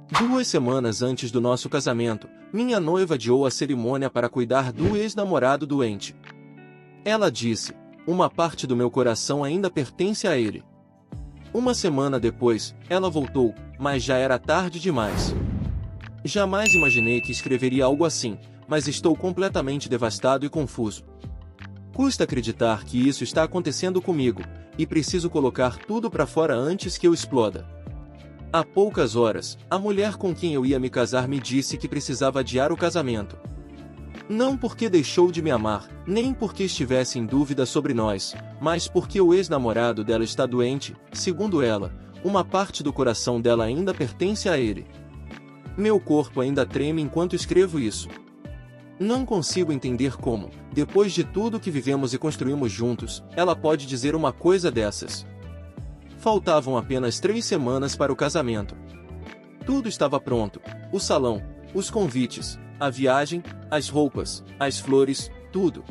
2 semanas antes do nosso casamento, minha noiva adiou a cerimônia para cuidar do ex-namorado doente. Ela disse: "Uma parte do meu coração ainda pertence a ele." 1 semana depois, ela voltou, mas já era tarde demais. Jamais imaginei que escreveria algo assim, mas estou completamente devastado e confuso. Custa acreditar que isso está acontecendo comigo, e preciso colocar tudo para fora antes que eu exploda. Há poucas horas, a mulher com quem eu ia me casar me disse que precisava adiar o casamento. Não porque deixou de me amar, nem porque estivesse em dúvida sobre nós, mas porque o ex-namorado dela está doente. Segundo ela, uma parte do coração dela ainda pertence a ele. Meu corpo ainda treme enquanto escrevo isso. Não consigo entender como, depois de tudo que vivemos e construímos juntos, ela pode dizer uma coisa dessas. Faltavam apenas 3 semanas para o casamento. Tudo estava pronto: o salão, os convites, a viagem, as roupas, as flores, tudo.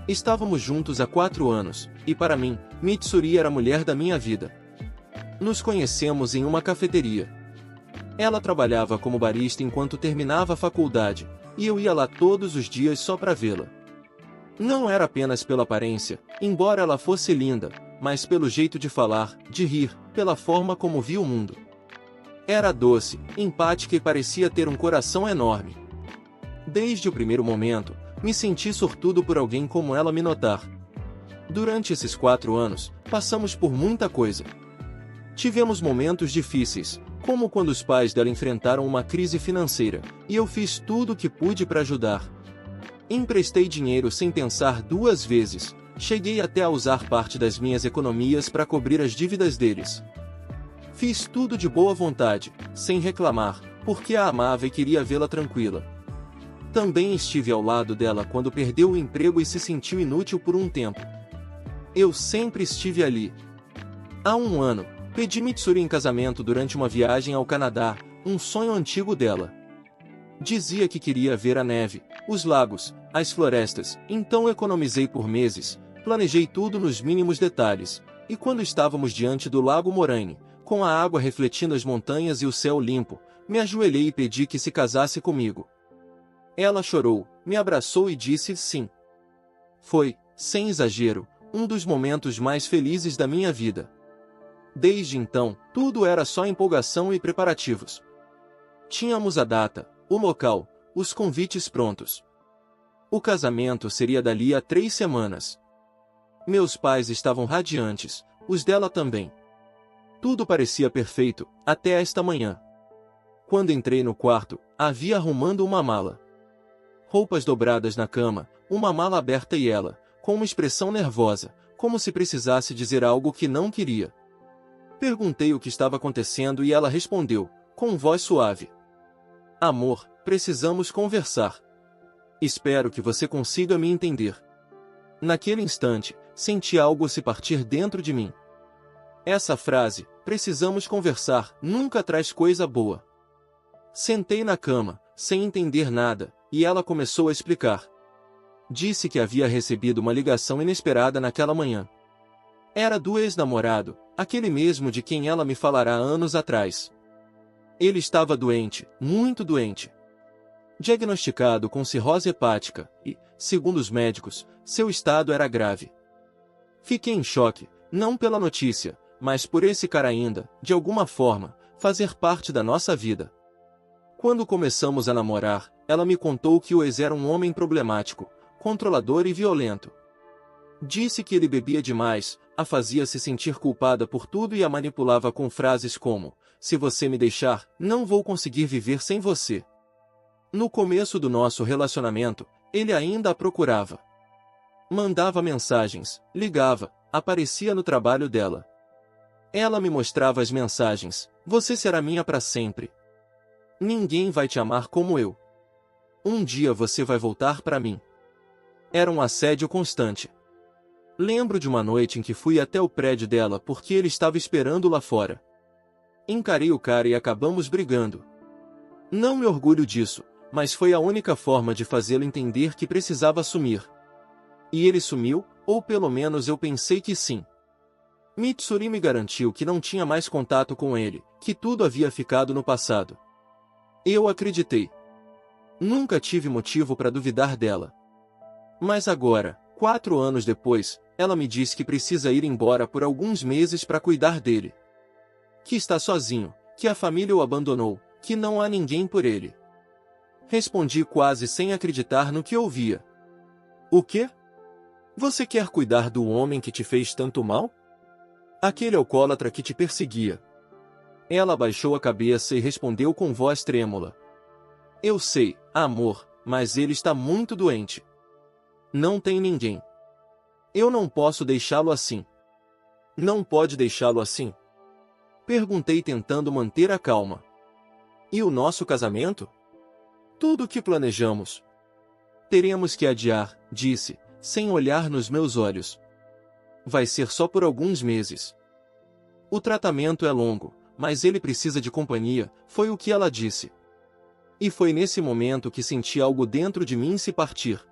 Estávamos juntos há 4 anos, e para mim, Mitsuri era a mulher da minha vida. Nos conhecemos em uma cafeteria. Ela trabalhava como barista enquanto terminava a faculdade, e eu ia lá todos os dias só para vê-la. Não era apenas pela aparência, embora ela fosse linda, mas pelo jeito de falar, de rir, pela forma como via o mundo. Era doce, empática e parecia ter um coração enorme. Desde o primeiro momento, me senti sortudo por alguém como ela me notar. Durante esses 4 anos, passamos por muita coisa. Tivemos momentos difíceis, como quando os pais dela enfrentaram uma crise financeira, e eu fiz tudo o que pude para ajudar. Emprestei dinheiro sem pensar 2 vezes, cheguei até a usar parte das minhas economias para cobrir as dívidas deles. Fiz tudo de boa vontade, sem reclamar, porque a amava e queria vê-la tranquila. Também estive ao lado dela quando perdeu o emprego e se sentiu inútil por um tempo. Eu sempre estive ali. Há 1 ano, pedi Mitsuri em casamento durante uma viagem ao Canadá, um sonho antigo dela. Dizia que queria ver a neve, os lagos, as florestas, então economizei por meses, planejei tudo nos mínimos detalhes, e quando estávamos diante do Lago Moraine, com a água refletindo as montanhas e o céu limpo, me ajoelhei e pedi que se casasse comigo. Ela chorou, me abraçou e disse sim. Foi, sem exagero, um dos momentos mais felizes da minha vida. Desde então, tudo era só empolgação e preparativos. Tínhamos a data, o local, os convites prontos. O casamento seria dali a 3 semanas. Meus pais estavam radiantes, os dela também. Tudo parecia perfeito, até esta manhã. Quando entrei no quarto, a vi arrumando uma mala. Roupas dobradas na cama, uma mala aberta e ela, com uma expressão nervosa, como se precisasse dizer algo que não queria. Perguntei o que estava acontecendo e ela respondeu, com voz suave: "Amor, precisamos conversar. Espero que você consiga me entender." Naquele instante, senti algo se partir dentro de mim. Essa frase, "precisamos conversar", nunca traz coisa boa. Sentei na cama, sem entender nada, e ela começou a explicar. Disse que havia recebido uma ligação inesperada naquela manhã. Era do ex-namorado, aquele mesmo de quem ela me falara anos atrás. Ele estava doente, muito doente. Diagnosticado com cirrose hepática e, segundo os médicos, seu estado era grave. Fiquei em choque, não pela notícia, mas por esse cara ainda, de alguma forma, fazer parte da nossa vida. Quando começamos a namorar, ela me contou que o ex era um homem problemático, controlador e violento. Disse que ele bebia demais, a fazia se sentir culpada por tudo e a manipulava com frases como: "Se você me deixar, não vou conseguir viver sem você." No começo do nosso relacionamento, ele ainda a procurava. Mandava mensagens, ligava, aparecia no trabalho dela. Ela me mostrava as mensagens: "Você será minha para sempre. Ninguém vai te amar como eu. Um dia você vai voltar para mim." Era um assédio constante. Lembro de uma noite em que fui até o prédio dela porque ele estava esperando lá fora. Encarei o cara e acabamos brigando. Não me orgulho disso, mas foi a única forma de fazê-lo entender que precisava sumir. E ele sumiu, ou pelo menos eu pensei que sim. Mitsuri me garantiu que não tinha mais contato com ele, que tudo havia ficado no passado. Eu acreditei. Nunca tive motivo para duvidar dela. Mas agora, 4 anos depois, ela me diz que precisa ir embora por alguns meses para cuidar dele. Que está sozinho, que a família o abandonou, que não há ninguém por ele. Respondi quase sem acreditar no que ouvia. O quê? Você quer cuidar do homem que te fez tanto mal? Aquele alcoólatra que te perseguia. Ela baixou a cabeça e respondeu com voz trêmula. Eu sei, amor, mas ele está muito doente. Não tem ninguém. Eu não posso deixá-lo assim. Não pode deixá-lo assim? Perguntei tentando manter a calma. E o nosso casamento? Tudo o que planejamos. Teremos que adiar, disse, sem olhar nos meus olhos. Vai ser só por alguns meses. O tratamento é longo, mas ele precisa de companhia, foi o que ela disse. E foi nesse momento que senti algo dentro de mim se partir.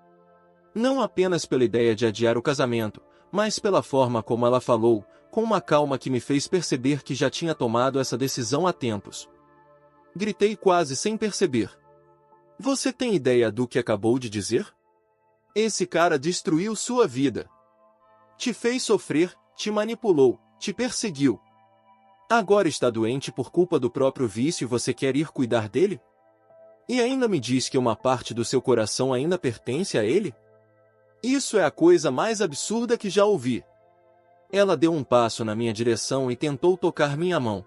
Não apenas pela ideia de adiar o casamento, mas pela forma como ela falou, com uma calma que me fez perceber que já tinha tomado essa decisão há tempos. Gritei quase sem perceber. Você tem ideia do que acabou de dizer? Esse cara destruiu sua vida. Te fez sofrer, te manipulou, te perseguiu. Agora está doente por culpa do próprio vício e você quer ir cuidar dele? E ainda me diz que uma parte do seu coração ainda pertence a ele? Isso é a coisa mais absurda que já ouvi. Ela deu um passo na minha direção e tentou tocar minha mão.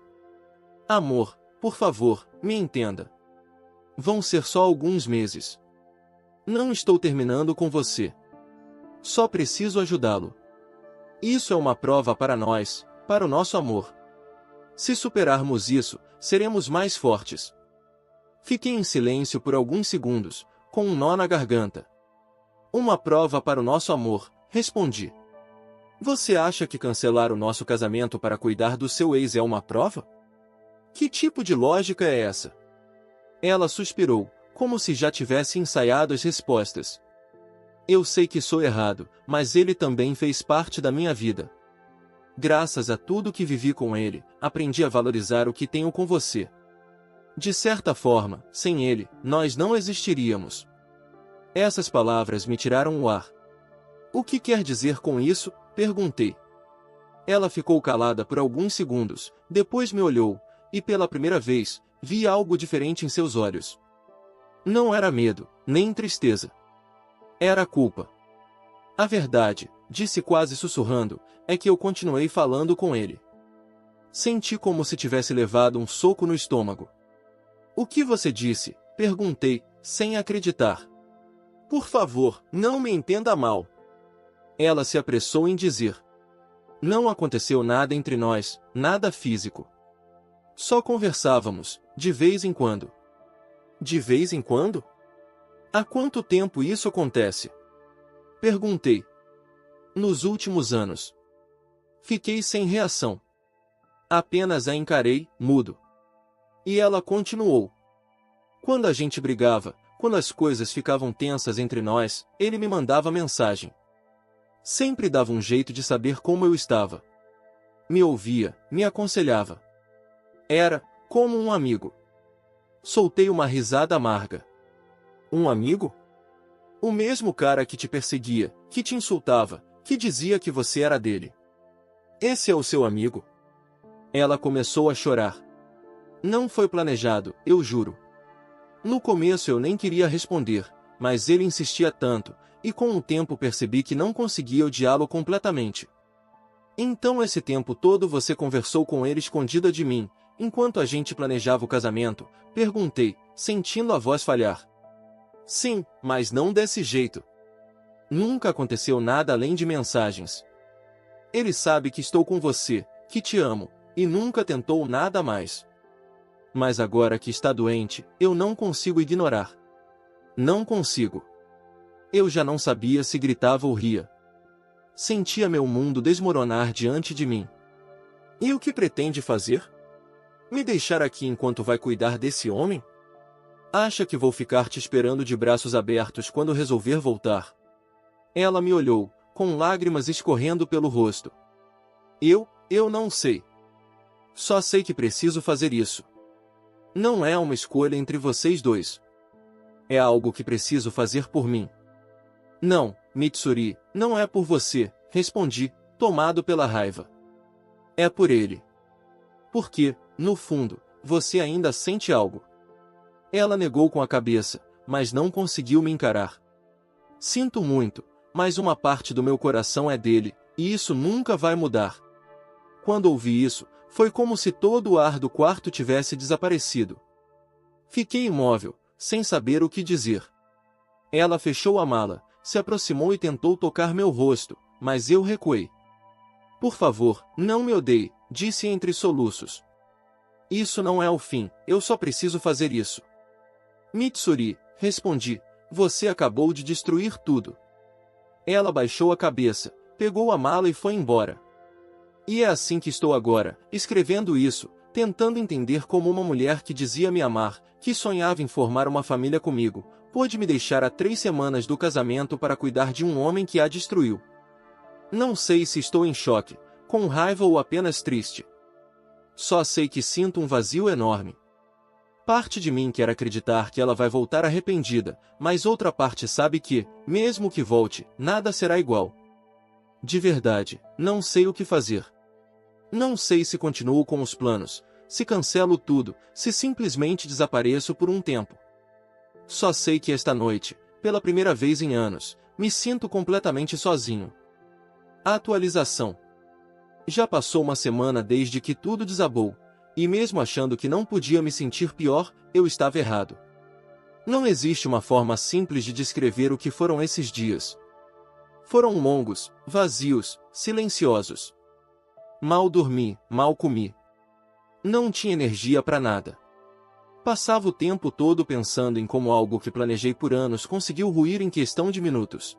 Amor, por favor, me entenda. Vão ser só alguns meses. Não estou terminando com você. Só preciso ajudá-lo. Isso é uma prova para nós, para o nosso amor. Se superarmos isso, seremos mais fortes. Fiquei em silêncio por alguns segundos, com um nó na garganta. Uma prova para o nosso amor, respondi. Você acha que cancelar o nosso casamento para cuidar do seu ex é uma prova? Que tipo de lógica é essa? Ela suspirou, como se já tivesse ensaiado as respostas. Eu sei que sou errado, mas ele também fez parte da minha vida. Graças a tudo que vivi com ele, aprendi a valorizar o que tenho com você. De certa forma, sem ele, nós não existiríamos. Essas palavras me tiraram o ar. O que quer dizer com isso? Perguntei. Ela ficou calada por alguns segundos, depois me olhou, e pela primeira vez, vi algo diferente em seus olhos. Não era medo, nem tristeza. Era culpa. A verdade, disse quase sussurrando, é que eu continuei falando com ele. Senti como se tivesse levado um soco no estômago. O que você disse? Perguntei, sem acreditar. Por favor, não me entenda mal. Ela se apressou em dizer. Não aconteceu nada entre nós, nada físico. Só conversávamos, de vez em quando. De vez em quando? Há quanto tempo isso acontece? Perguntei. Nos últimos anos. Fiquei sem reação. Apenas a encarei, mudo. E ela continuou. Quando a gente brigava, quando as coisas ficavam tensas entre nós, ele me mandava mensagem. Sempre dava um jeito de saber como eu estava. Me ouvia, me aconselhava. Era, como um amigo. Soltei uma risada amarga. Um amigo? O mesmo cara que te perseguia, que te insultava, que dizia que você era dele. Esse é o seu amigo? Ela começou a chorar. Não foi planejado, eu juro. No começo eu nem queria responder, mas ele insistia tanto, e com o tempo percebi que não conseguia odiá-lo completamente. Então esse tempo todo você conversou com ele escondida de mim, enquanto a gente planejava o casamento? Perguntei, sentindo a voz falhar. Sim, mas não desse jeito. Nunca aconteceu nada além de mensagens. Ele sabe que estou com você, que te amo, e nunca tentou nada mais. Mas agora que está doente, eu não consigo ignorar. Não consigo. Eu já não sabia se gritava ou ria. Sentia meu mundo desmoronar diante de mim. E o que pretende fazer? Me deixar aqui enquanto vai cuidar desse homem? Acha que vou ficar te esperando de braços abertos quando resolver voltar? Ela me olhou, com lágrimas escorrendo pelo rosto. Eu não sei. Só sei que preciso fazer isso. Não é uma escolha entre vocês dois. É algo que preciso fazer por mim. Não, Mitsuri, não é por você, respondi, tomado pela raiva. É por ele. Porque, no fundo, você ainda sente algo. Ela negou com a cabeça, mas não conseguiu me encarar. Sinto muito, mas uma parte do meu coração é dele, e isso nunca vai mudar. Quando ouvi isso, foi como se todo o ar do quarto tivesse desaparecido. Fiquei imóvel, sem saber o que dizer. Ela fechou a mala, se aproximou e tentou tocar meu rosto, mas eu recuei. Por favor, não me odeie, disse entre soluços. Isso não é o fim, eu só preciso fazer isso. Mitsuri, respondi, você acabou de destruir tudo. Ela baixou a cabeça, pegou a mala e foi embora. E é assim que estou agora, escrevendo isso, tentando entender como uma mulher que dizia me amar, que sonhava em formar uma família comigo, pôde me deixar há 3 semanas do casamento para cuidar de um homem que a destruiu. Não sei se estou em choque, com raiva ou apenas triste. Só sei que sinto um vazio enorme. Parte de mim quer acreditar que ela vai voltar arrependida, mas outra parte sabe que, mesmo que volte, nada será igual. De verdade, não sei o que fazer. Não sei se continuo com os planos, se cancelo tudo, se simplesmente desapareço por um tempo. Só sei que esta noite, pela primeira vez em anos, me sinto completamente sozinho. Atualização. Já passou uma semana desde que tudo desabou, e mesmo achando que não podia me sentir pior, eu estava errado. Não existe uma forma simples de descrever o que foram esses dias. Foram longos, vazios, silenciosos. Mal dormi, mal comi. Não tinha energia para nada. Passava o tempo todo pensando em como algo que planejei por anos conseguiu ruir em questão de minutos.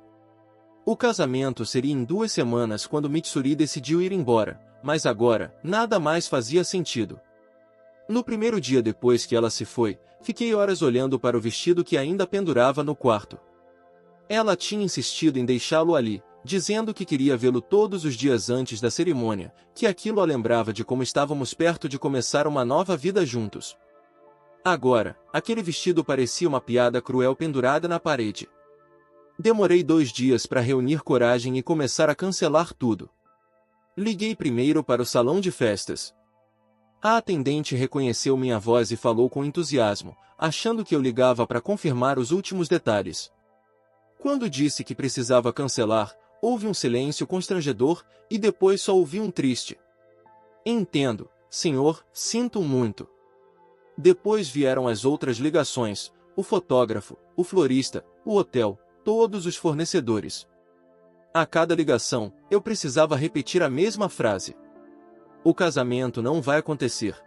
O casamento seria em 2 semanas quando Mitsuri decidiu ir embora, mas agora, nada mais fazia sentido. No primeiro dia depois que ela se foi, fiquei horas olhando para o vestido que ainda pendurava no quarto. Ela tinha insistido em deixá-lo ali, dizendo que queria vê-lo todos os dias antes da cerimônia, que aquilo a lembrava de como estávamos perto de começar uma nova vida juntos. Agora, aquele vestido parecia uma piada cruel pendurada na parede. Demorei 2 dias para reunir coragem e começar a cancelar tudo. Liguei primeiro para o salão de festas. A atendente reconheceu minha voz e falou com entusiasmo, achando que eu ligava para confirmar os últimos detalhes. Quando disse que precisava cancelar, houve um silêncio constrangedor e depois só ouvi um triste. Entendo, senhor, sinto muito. Depois vieram as outras ligações, o fotógrafo, o florista, o hotel, todos os fornecedores. A cada ligação, eu precisava repetir a mesma frase. O casamento não vai acontecer.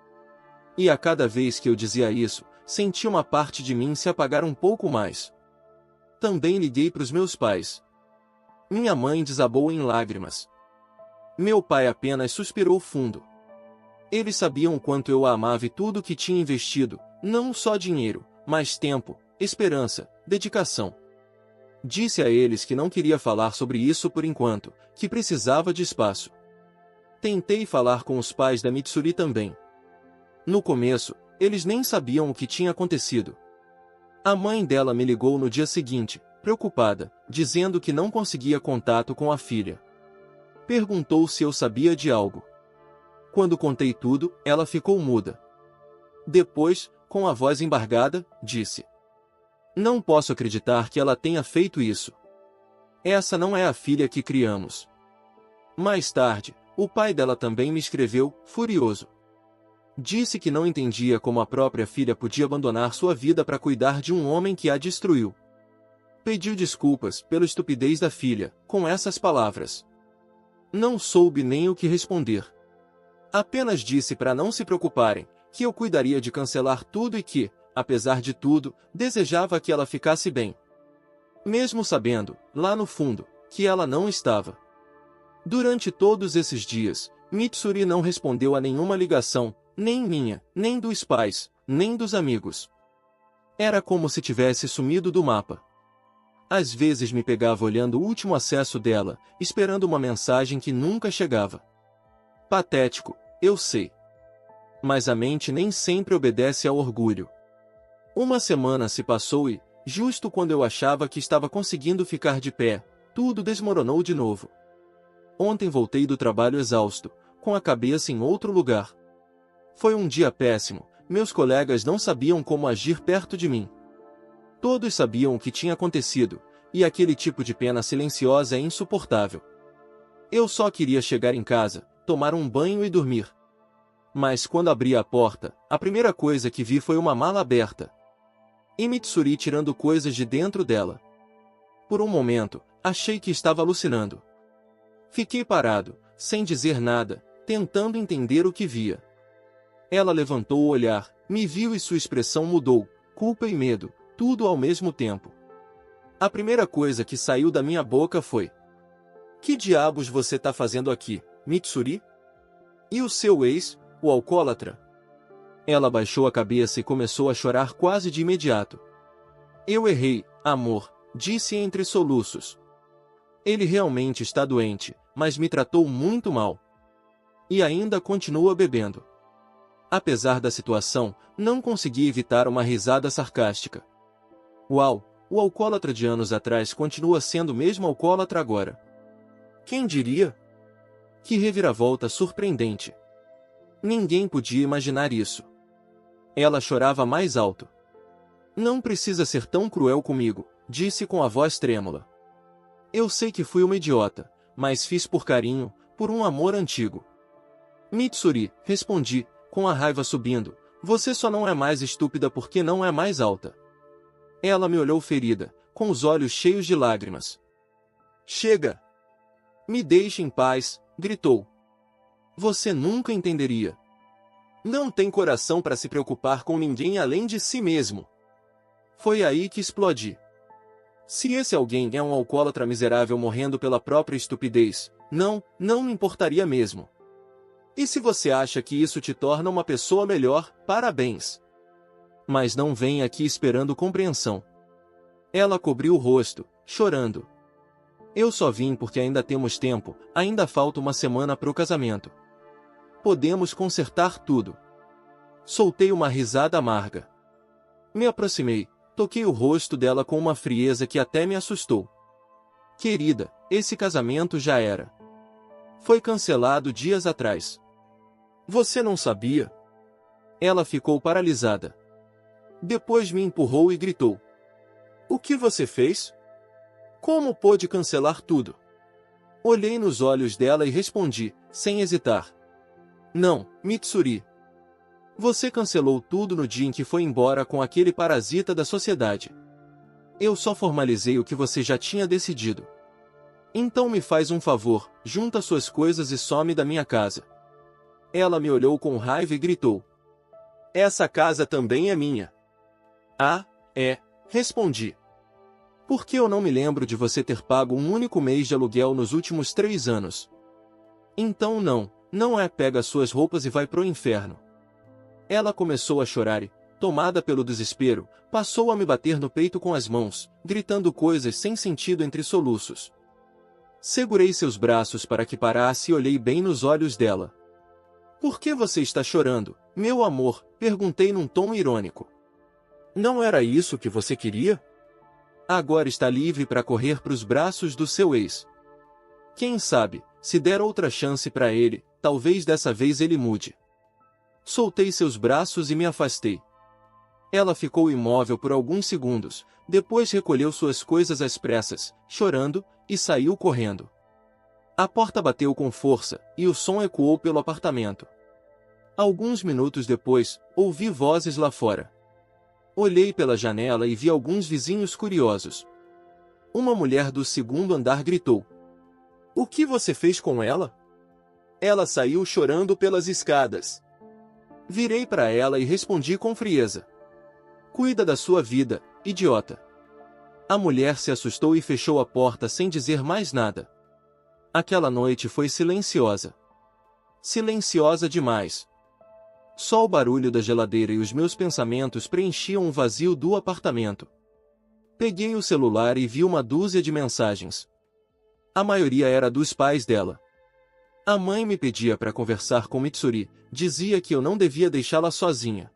E a cada vez que eu dizia isso, senti uma parte de mim se apagar um pouco mais. Também liguei para os meus pais. Minha mãe desabou em lágrimas. Meu pai apenas suspirou fundo. Eles sabiam o quanto eu a amava e tudo que tinha investido, não só dinheiro, mas tempo, esperança, dedicação. Disse a eles que não queria falar sobre isso por enquanto, que precisava de espaço. Tentei falar com os pais da Mitsuri também. No começo, eles nem sabiam o que tinha acontecido. A mãe dela me ligou no dia seguinte, preocupada, dizendo que não conseguia contato com a filha. Perguntou se eu sabia de algo. Quando contei tudo, ela ficou muda. Depois, com a voz embargada, disse: Não posso acreditar que ela tenha feito isso. Essa não é a filha que criamos. Mais tarde, o pai dela também me escreveu, furioso. Disse que não entendia como a própria filha podia abandonar sua vida para cuidar de um homem que a destruiu. Pediu desculpas pela estupidez da filha, com essas palavras. Não soube nem o que responder. Apenas disse para não se preocuparem, que eu cuidaria de cancelar tudo e que, apesar de tudo, desejava que ela ficasse bem. Mesmo sabendo, lá no fundo, que ela não estava. Durante todos esses dias, Mitsuri não respondeu a nenhuma ligação, nem minha, nem dos pais, nem dos amigos. Era como se tivesse sumido do mapa. Às vezes me pegava olhando o último acesso dela, esperando uma mensagem que nunca chegava. Patético, eu sei. Mas a mente nem sempre obedece ao orgulho. Uma semana se passou e, justo quando eu achava que estava conseguindo ficar de pé, tudo desmoronou de novo. Ontem voltei do trabalho exausto, com a cabeça em outro lugar. Foi um dia péssimo, meus colegas não sabiam como agir perto de mim. Todos sabiam o que tinha acontecido, e aquele tipo de pena silenciosa é insuportável. Eu só queria chegar em casa, tomar um banho e dormir. Mas quando abri a porta, a primeira coisa que vi foi uma mala aberta. E Mitsuri tirando coisas de dentro dela. Por um momento, achei que estava alucinando. Fiquei parado, sem dizer nada, tentando entender o que via. Ela levantou o olhar, me viu e sua expressão mudou, culpa e medo, tudo ao mesmo tempo. A primeira coisa que saiu da minha boca foi: "Que diabos você tá fazendo aqui, Mitsuri? E o seu ex, o alcoólatra?" Ela baixou a cabeça e começou a chorar quase de imediato. "Eu errei, amor", disse entre soluços. "Ele realmente está doente, mas me tratou muito mal. E ainda continua bebendo." Apesar da situação, não consegui evitar uma risada sarcástica. Uau, o alcoólatra de anos atrás continua sendo o mesmo alcoólatra agora. Quem diria? Que reviravolta surpreendente. Ninguém podia imaginar isso. Ela chorava mais alto. "Não precisa ser tão cruel comigo", disse com a voz trêmula. "Eu sei que fui uma idiota, mas fiz por carinho, por um amor antigo." "Mitsuri", respondi, com a raiva subindo, "você só não é mais estúpida porque não é mais alta." Ela me olhou ferida, com os olhos cheios de lágrimas. "Chega! Me deixe em paz", gritou. "Você nunca entenderia. Não tem coração para se preocupar com ninguém além de si mesmo." Foi aí que explodi. Se esse alguém é um alcoólatra miserável morrendo pela própria estupidez, não me importaria mesmo. E se você acha que isso te torna uma pessoa melhor, parabéns. Mas não venha aqui esperando compreensão. Ela cobriu o rosto, chorando. "Eu só vim porque ainda temos tempo, ainda falta uma semana para o casamento. Podemos consertar tudo." Soltei uma risada amarga. Me aproximei, toquei o rosto dela com uma frieza que até me assustou. "Querida, esse casamento já era. Foi cancelado dias atrás." "Você não sabia?" Ela ficou paralisada. Depois me empurrou e gritou: "O que você fez? Como pôde cancelar tudo?" Olhei nos olhos dela e respondi, sem hesitar: "Não, Mitsuri. Você cancelou tudo no dia em que foi embora com aquele parasita da sociedade. Eu só formalizei o que você já tinha decidido. Então me faz um favor, junta suas coisas e some da minha casa." Ela me olhou com raiva e gritou: "Essa casa também é minha." "Ah, é", respondi. "Por que eu não me lembro de você ter pago um único mês de aluguel nos últimos 3 anos?" "Então não é, pega suas roupas e vai pro inferno." Ela começou a chorar e, tomada pelo desespero, passou a me bater no peito com as mãos, gritando coisas sem sentido entre soluços. Segurei seus braços para que parasse e olhei bem nos olhos dela. "Por que você está chorando, meu amor?", perguntei num tom irônico. "Não era isso que você queria? Agora está livre para correr para os braços do seu ex. Quem sabe, se der outra chance para ele, talvez dessa vez ele mude." Soltei seus braços e me afastei. Ela ficou imóvel por alguns segundos, depois recolheu suas coisas às pressas, chorando, e saiu correndo. A porta bateu com força, e o som ecoou pelo apartamento. Alguns minutos depois, ouvi vozes lá fora. Olhei pela janela e vi alguns vizinhos curiosos. Uma mulher do segundo andar gritou: "O que você fez com ela?" "Ela saiu chorando pelas escadas." Virei para ela e respondi com frieza: "Cuida da sua vida, idiota." A mulher se assustou e fechou a porta sem dizer mais nada. Aquela noite foi silenciosa. Silenciosa demais. Só o barulho da geladeira e os meus pensamentos preenchiam o vazio do apartamento. Peguei o celular e vi uma dúzia de mensagens. A maioria era dos pais dela. A mãe me pedia para conversar com Mitsuri, dizia que eu não devia deixá-la sozinha.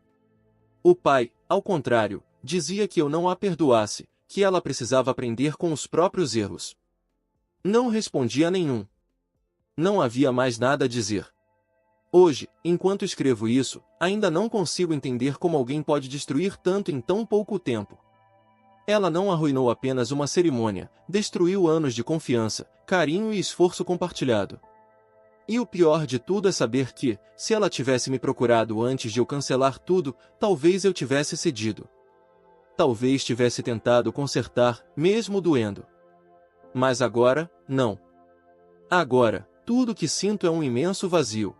O pai, ao contrário, dizia que eu não a perdoasse, que ela precisava aprender com os próprios erros. Não respondi a nenhum. Não havia mais nada a dizer. Hoje, enquanto escrevo isso, ainda não consigo entender como alguém pode destruir tanto em tão pouco tempo. Ela não arruinou apenas uma cerimônia, destruiu anos de confiança, carinho e esforço compartilhado. E o pior de tudo é saber que, se ela tivesse me procurado antes de eu cancelar tudo, talvez eu tivesse cedido. Talvez tivesse tentado consertar, mesmo doendo. Mas agora, não. Agora, tudo que sinto é um imenso vazio.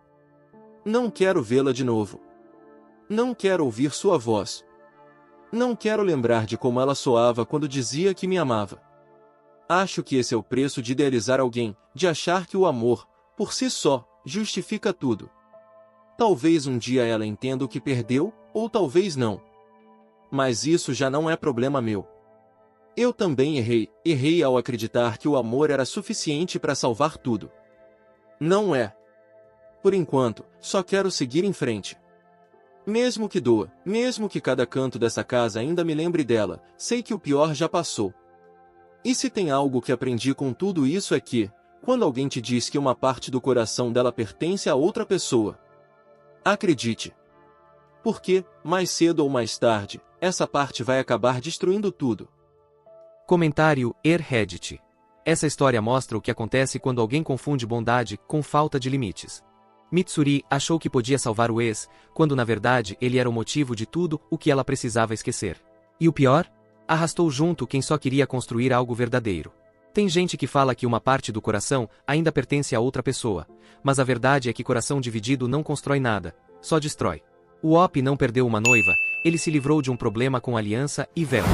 Não quero vê-la de novo. Não quero ouvir sua voz. Não quero lembrar de como ela soava quando dizia que me amava. Acho que esse é o preço de idealizar alguém, de achar que o amor, por si só, justifica tudo. Talvez um dia ela entenda o que perdeu, ou talvez não. Mas isso já não é problema meu. Eu também errei ao acreditar que o amor era suficiente para salvar tudo. Não é. Por enquanto, só quero seguir em frente. Mesmo que doa, mesmo que cada canto dessa casa ainda me lembre dela, sei que o pior já passou. E se tem algo que aprendi com tudo isso é que, quando alguém te diz que uma parte do coração dela pertence a outra pessoa, acredite. Porque, mais cedo ou mais tarde, essa parte vai acabar destruindo tudo. Comentário Reddit. Essa história mostra o que acontece quando alguém confunde bondade com falta de limites. Mitsuri achou que podia salvar o ex, quando na verdade ele era o motivo de tudo o que ela precisava esquecer. E o pior? Arrastou junto quem só queria construir algo verdadeiro. Tem gente que fala que uma parte do coração ainda pertence a outra pessoa, mas a verdade é que coração dividido não constrói nada, só destrói. O Op não perdeu uma noiva, ele se livrou de um problema com aliança e véu.